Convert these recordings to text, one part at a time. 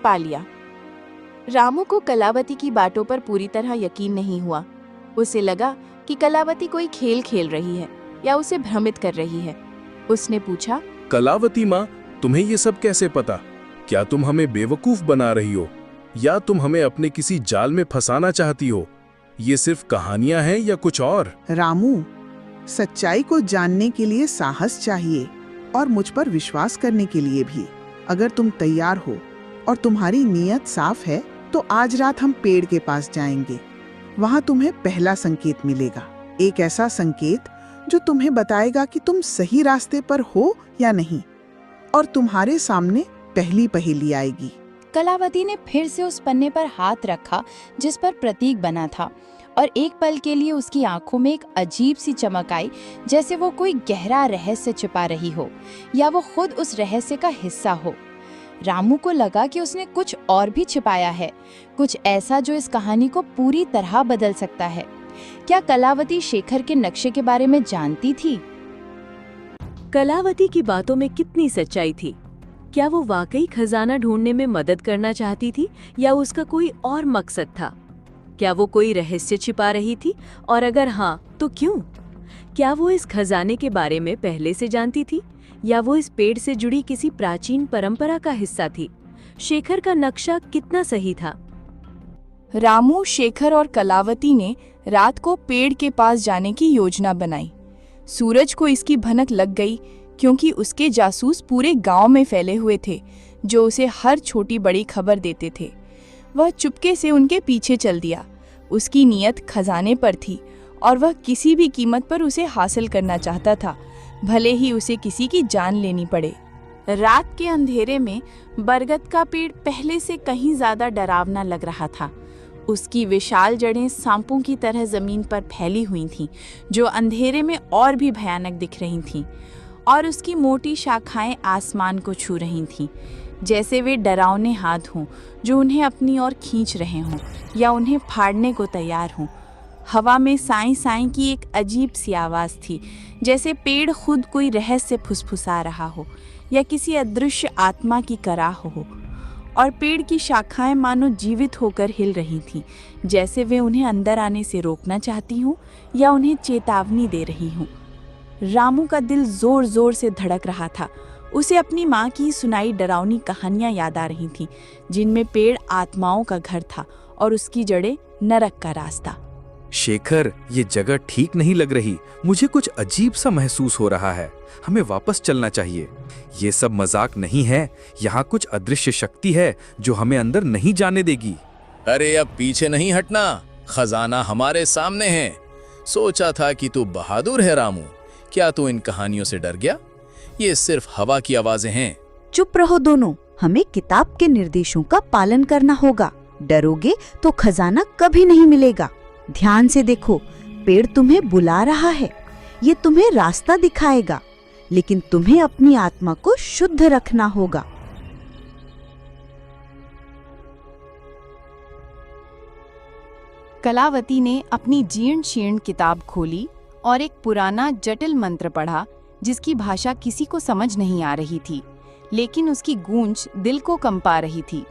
पा लिया। रामू को कलावती की बातों पर पूरी तरह यकीन नहीं हुआ। उसे लगा कि कलावती कोई खेल खेल रही है या उसे भ्रमित कर रही है। उसने पूछा, कलावती माँ, तुम्हें ये सब कैसे पता? क्या तुम हमें बेवकूफ बना रही हो या तुम हमें अपने किसी जाल में फंसाना चाहती हो? ये सिर्फ कहानियां हैं या कुछ और? रामू, सच्चाई को जानने के लिए साहस चाहिए और मुझ पर विश्वास करने के लिए भी। अगर तुम तैयार हो और तुम्हारी नीयत साफ है तो आज रात हम पेड़ के पास जाएंगे। वहां तुम्हें पहला संकेत मिलेगा, एक ऐसा संकेत जो तुम्हें बताएगा कि तुम सही रास्ते पर हो या नहीं, और तुम्हारे सामने पहली पहेली आएगी। कलावती ने फिर से उस पन्ने पर हाथ रखा जिस पर प्रतीक बना था, और एक पल के लिए उसकी आंखों में एक अजीब सी चमक आई, जैसे वो कोई गहरा रहस्य छिपा रही हो या वो खुद उस रहस्य का हिस्सा हो। रामू को लगा कि उसने कुछ और भी छिपाया है, कुछ ऐसा जो इस कहानी को पूरी तरह बदल सकता है। क्या कलावती शेखर के नक्शे के बारे में जानती थी? कलावती की बातों में कितनी सच्चाई थी? क्या वो वाकई खजाना ढूंढने में मदद करना चाहती थी या उसका कोई और मकसद था? क्या वो कोई रहस्य छिपा रही थी, और अगर हाँ तो क्यों? क्या वो इस खजाने के बारे में पहले से जानती थी या वो इस पेड़ से जुड़ी किसी प्राचीन परंपरा का हिस्सा थी? शेखर का नक्शा कितना सही था? रामू, शेखर और कलावती ने रात को पेड़ के पास जाने की योजना बनाई। सूरज को इसकी भनक लग गई क्योंकि उसके जासूस पूरे गांव में फैले हुए थे जो उसे हर छोटी बड़ी खबर देते थे। वह चुपके से उनके पीछे चल दिया। उसकी नीयत खजाने पर थी और वह किसी भी कीमत पर उसे हासिल करना चाहता था, भले ही उसे किसी की जान लेनी पड़े। रात के अंधेरे में बरगद का पेड़ पहले से कहीं ज्यादा डरावना लग रहा था। उसकी विशाल जड़ें सांपों की तरह जमीन पर फैली हुई थीं, जो अंधेरे में और भी भयानक दिख रही थीं, और उसकी मोटी शाखाएं आसमान को छू रही थीं, जैसे वे डरावने हाथ हों जो उन्हें अपनी ओर खींच रहे हों या उन्हें फाड़ने को तैयार हों। हवा में साई साई की एक अजीब सी आवाज़ थी, जैसे पेड़ खुद कोई रहस्य फुसफुसा रहा हो या किसी अदृश्य आत्मा की कराह हो, और पेड़ की शाखाएं मानो जीवित होकर हिल रही थीं, जैसे वे उन्हें अंदर आने से रोकना चाहती हों या उन्हें चेतावनी दे रही हों। रामू का दिल जोर जोर से धड़क रहा था। उसे अपनी माँ की सुनाई डरावनी कहानियां याद आ रही थीं, जिनमें पेड़ आत्माओं का घर था और उसकी जड़ें नरक का रास्ता। शेखर, ये जगह ठीक नहीं लग रही। मुझे कुछ अजीब सा महसूस हो रहा है। हमें वापस चलना चाहिए। ये सब मजाक नहीं है। यहाँ कुछ अदृश्य शक्ति है जो हमें अंदर नहीं जाने देगी। अरे अब पीछे नहीं हटना, खजाना हमारे सामने है। सोचा था कि तू बहादुर है रामू। क्या तू इन कहानियों से डर गया? ये सिर्फ हवा की आवाजें हैं। चुप रहो दोनों। हमें किताब के निर्देशों का पालन करना होगा। डरोगे तो खजाना कभी नहीं मिलेगा। ध्यान से देखो, पेड़ तुम्हें बुला रहा है। ये तुम्हें रास्ता दिखाएगा, लेकिन तुम्हें अपनी आत्मा को शुद्ध रखना होगा। कलावती ने अपनी जीर्ण शीर्ण किताब खोली और एक पुराना जटिल मंत्र पढ़ा, जिसकी भाषा किसी को समझ नहीं आ रही थी, लेकिन उसकी गूंज दिल को कंपा रही थी।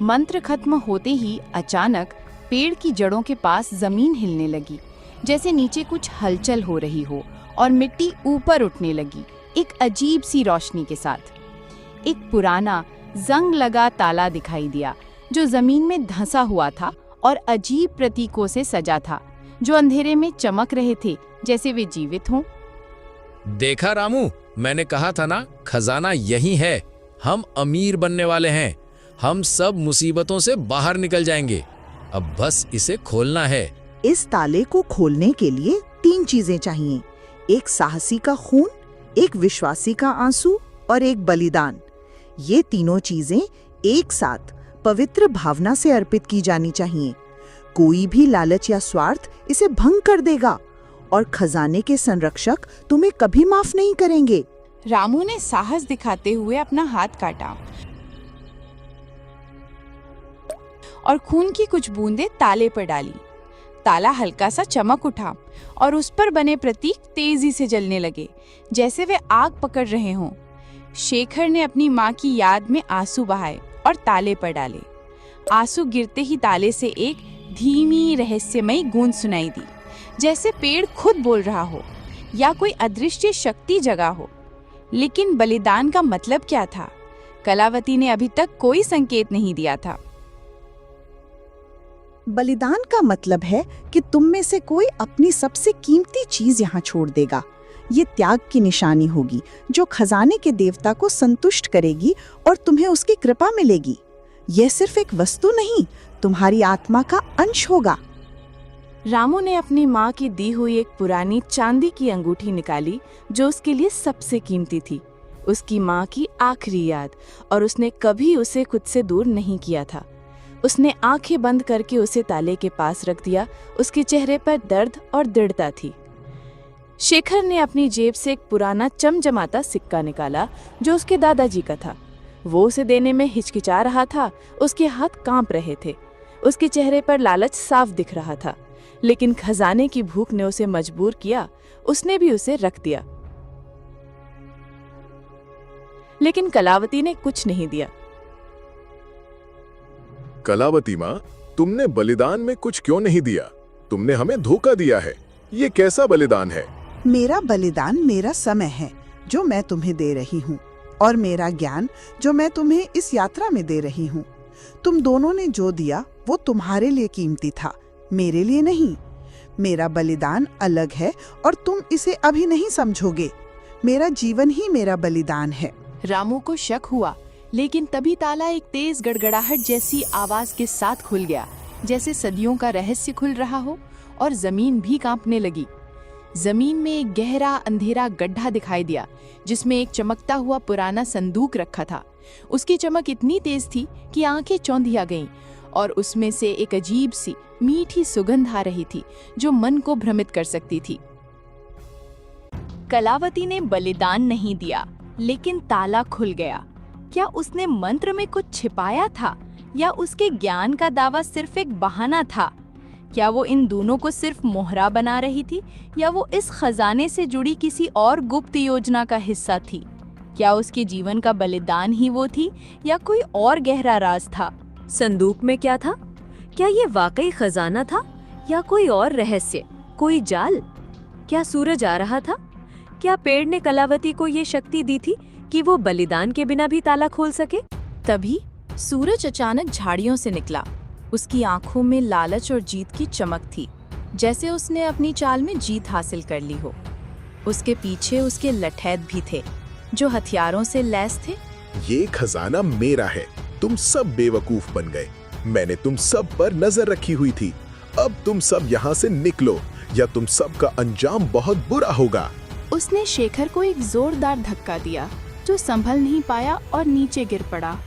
मंत्र खत्म होते ही अचानक पेड़ की जड़ों के पास जमीन हिलने लगी, जैसे नीचे कुछ हलचल हो रही हो, और मिट्टी ऊपर उठने लगी एक अजीब सी रोशनी के साथ। एक पुराना जंग लगा ताला दिखाई दिया जो जमीन में धंसा हुआ था और अजीब प्रतीकों से सजा था, जो अंधेरे में चमक रहे थे जैसे वे जीवित हों। देखा रामू, मैंने कहा था ना, खजाना यही है। हम अमीर बनने वाले हैं। हम सब मुसीबतों से बाहर निकल जाएंगे। अब बस इसे खोलना है। इस ताले को खोलने के लिए 3 चीजें चाहिए: एक साहसी का खून, एक विश्वासी का आंसू और एक बलिदान। ये तीनों चीजें एक साथ पवित्र भावना से अर्पित की जानी चाहिए। कोई भी लालच या स्वार्थ इसे भंग कर देगा और खजाने के संरक्षक तुम्हें कभी माफ नहीं करेंगे। रामू ने साहस दिखाते हुए अपना हाथ काटा और खून की कुछ बूंदें ताले पर डाली। ताला हल्का सा चमक उठा और उस पर बने प्रतीक तेजी से जलने लगे, जैसे वे आग पकड़ रहे हों। शेखर ने अपनी माँ की याद में आंसू बहाए और ताले पर डाले। आंसू गिरते ही ताले से एक धीमी रहस्यमयी गूंज सुनाई दी, जैसे पेड़ खुद बोल रहा हो या कोई अदृश्य शक्ति जगा हो। लेकिन बलिदान का मतलब क्या था? कलावती ने अभी तक कोई संकेत नहीं दिया था। बलिदान का मतलब है कि तुम में से कोई अपनी सबसे कीमती चीज यहाँ छोड़ देगा। ये त्याग की निशानी होगी जो खजाने के देवता को संतुष्ट करेगी और तुम्हें उसकी कृपा मिलेगी। यह सिर्फ एक वस्तु नहीं, तुम्हारी आत्मा का अंश होगा। रामू ने अपनी माँ की दी हुई एक पुरानी चांदी की अंगूठी निकाली जो उसके लिए सबसे कीमती थी, उसकी माँ की आखिरी याद, और उसने कभी उसे खुद से दूर नहीं किया था। उसने आंखें बंद करके उसे ताले के पास रख दिया। उसके चेहरे पर दर्द और दृढ़ता थी। शेखर ने अपनी जेब से एक पुराना चमचमाता सिक्का निकाला जो उसके दादाजी का था। वो उसे देने में हिचकिचा रहा था, उसके हाथ कांप रहे थे। उसके चेहरे पर लालच साफ दिख रहा था, लेकिन खजाने की भूख ने उसे मजबूर किया। उसने भी उसे रख दिया। लेकिन कलावती ने कुछ नहीं दिया। कलावती माँ, तुमने बलिदान में कुछ क्यों नहीं दिया? तुमने हमें धोखा दिया है। ये कैसा बलिदान है? मेरा बलिदान मेरा समय है जो मैं तुम्हें दे रही हूँ, और मेरा ज्ञान जो मैं तुम्हें इस यात्रा में दे रही हूँ। तुम दोनों ने जो दिया वो तुम्हारे लिए कीमती था, मेरे लिए नहीं। मेरा बलिदान अलग है और तुम इसे अभी नहीं समझोगे। मेरा जीवन ही मेरा बलिदान है। रामू को शक हुआ, लेकिन तभी ताला एक तेज गड़गड़ाहट जैसी आवाज के साथ खुल गया, जैसे सदियों का रहस्य खुल रहा हो, और जमीन भी कांपने लगी। जमीन में एक गहरा अंधेरा गड्ढा दिखाई दिया, जिसमें एक चमकता हुआ पुराना संदूक रखा था। उसकी चमक इतनी तेज थी कि आंखें चौंधिया गईं, और उसमें से एक अजीब सी मीठी सुगंध आ रही थी जो मन को भ्रमित कर सकती थी। कलावती ने बलिदान नहीं दिया, लेकिन ताला खुल गया। क्या उसने मंत्र में कुछ छिपाया था, या उसके ज्ञान का दावा सिर्फ एक बहाना था? क्या वो इन दोनों को सिर्फ मोहरा बना रही थी, या वो इस खजाने से जुड़ी किसी और गुप्त योजना का हिस्सा थी? क्या उसके जीवन का बलिदान ही वो थी, या कोई और गहरा राज था? संदूक में क्या था? क्या ये वाकई खजाना था, या कोई और रहस्य, कोई जाल? क्या सूरज आ रहा था? क्या पेड़ ने कलावती को ये शक्ति दी थी कि वो बलिदान के बिना भी ताला खोल सके? तभी सूरज अचानक झाड़ियों से निकला। उसकी आंखों में लालच और जीत की चमक थी, जैसे उसने अपनी चाल में जीत हासिल कर ली हो। उसके पीछे उसके लठैत भी थे, जो हथियारों से लैस थे। ये खजाना मेरा है। तुम सब बेवकूफ बन गए। मैंने तुम सब पर नजर रखी हुई थी। अब तुम सब यहाँ से निकलो, या तुम सब का अंजाम बहुत बुरा होगा। उसने शेखर को एक जोरदार धक्का दिया, जो संभल नहीं पाया और नीचे गिर पड़ा।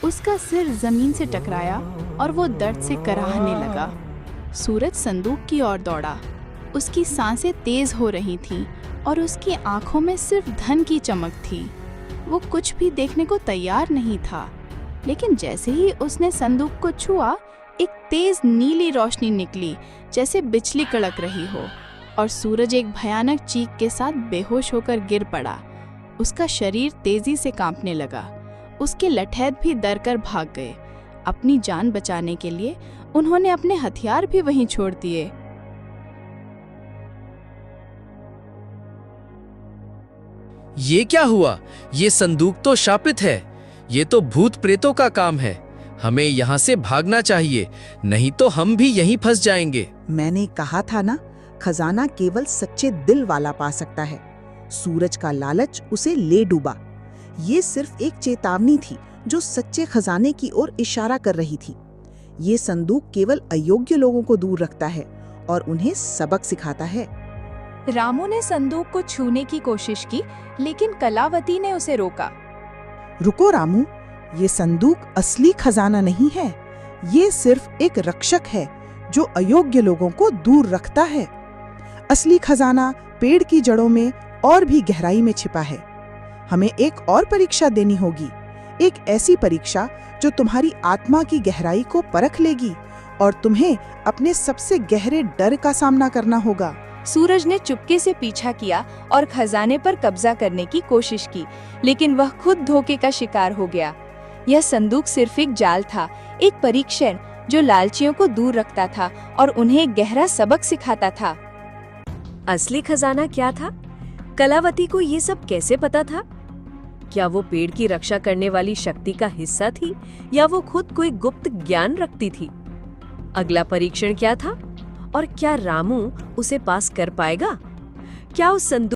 उसका सिर जमीन से टकराया और वो दर्द से कराहने लगा। सूरज संदूक की ओर दौड़ा। उसकी सांसें तेज हो रही थीं और उसकी आंखों में सिर्फ धन की चमक थी। वो कुछ भी देखने को तैयार नहीं था, लेकिन जैसे ही उसने संदूक को छुआ, एक तेज नीली रोशनी निकली, जैसे बिजली कड़क रही हो, और सूरज एक भयानक चीख के साथ बेहोश होकर गिर पड़ा। उसका शरीर तेजी से कांपने लगा। उसके लठैत भी डर कर भाग गए। अपनी जान बचाने के लिए उन्होंने अपने हथियार भी वहीं छोड़ दिए। ये क्या हुआ? ये संदूक तो शापित है। ये तो भूत प्रेतों का काम है। हमें यहाँ से भागना चाहिए, नहीं तो हम भी यहीं फंस जाएंगे। मैंने कहा था ना, खजाना केवल सच्चे दिल वाला पा सकता है। सूरज का लालच उसे ले डूबा। ये सिर्फ एक चेतावनी थी जो सच्चे खजाने की ओर इशारा कर रही थी। ये संदूक केवल अयोग्य लोगों को दूर रखता है और उन्हें सबक सिखाता है। रामू ने संदूक को छूने की कोशिश की, लेकिन कलावती ने उसे रोका। रुको रामू, ये संदूक असली खजाना नहीं है। ये सिर्फ एक रक्षक है जो अयोग्य लोगों को दूर रखता है। असली खजाना पेड़ की जड़ों में और भी गहराई में छिपा है। हमें एक और परीक्षा देनी होगी, एक ऐसी परीक्षा जो तुम्हारी आत्मा की गहराई को परख लेगी और तुम्हें अपने सबसे गहरे डर का सामना करना होगा। सूरज ने चुपके से पीछा किया और खजाने पर कब्जा करने की कोशिश की, लेकिन वह खुद धोखे का शिकार हो गया। यह संदूक सिर्फ एक जाल था, एक परीक्षण जो लालचियों को दूर रखता था और उन्हें एक गहरा सबक सिखाता था। असली खजाना क्या था? कलावती को ये सब कैसे पता था? क्या वो पेड़ की रक्षा करने वाली शक्ति का हिस्सा थी या वो खुद कोई गुप्त ज्ञान रखती थी? अगला परीक्षण क्या था और क्या रामू उसे पास कर पाएगा? क्या उस संदूक